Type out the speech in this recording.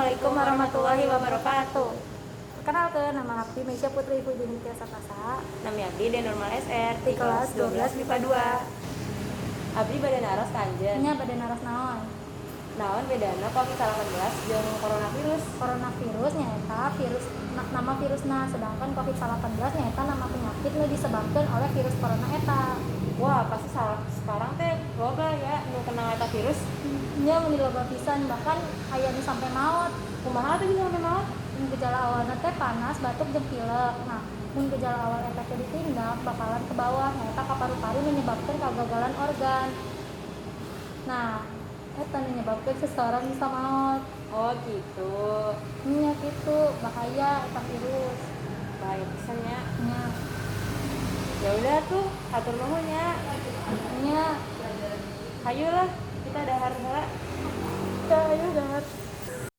Assalamualaikum warahmatullahi wabarakatuh. Perkenalkan, nama Abdi Meisya Putri Ibu Dinitya Satasa. Nami Abdi dan Normal SR Di kelas 12 MIPA 2. Abdi badan aras kanjen. Nya badan aras naon? Naon bedana COVID-19 jeung coronavirus? Coronavirus nyaeta virus nama virusna, sedangkan COVID-19 nyaeta nama penyakit nu disebabkan oleh virus corona eta. Wah, pasti salah sekarang teh loba ya nu kena eta virus. Nya mun loba pisan, bahkan aya nu sampai maot. Kumaha teh bisa sampai maot? Gejala awalna teh panas, batuk, jeung pilek. Nah, mun gejala awal eta teh ditindak bakalan ke bawah, nyaeta ka paru-paru menyebabkan kegagalan organ. Nah, eta menyebabkan seseorang bisa maot. Oh gitu. Nya gitu, bahaya eta virus. Bahaya pisan ya. Nya Ya udah tuh, atur nuhun ya. nya Hayu lah, kita dahar heula. ya, ayo dahar.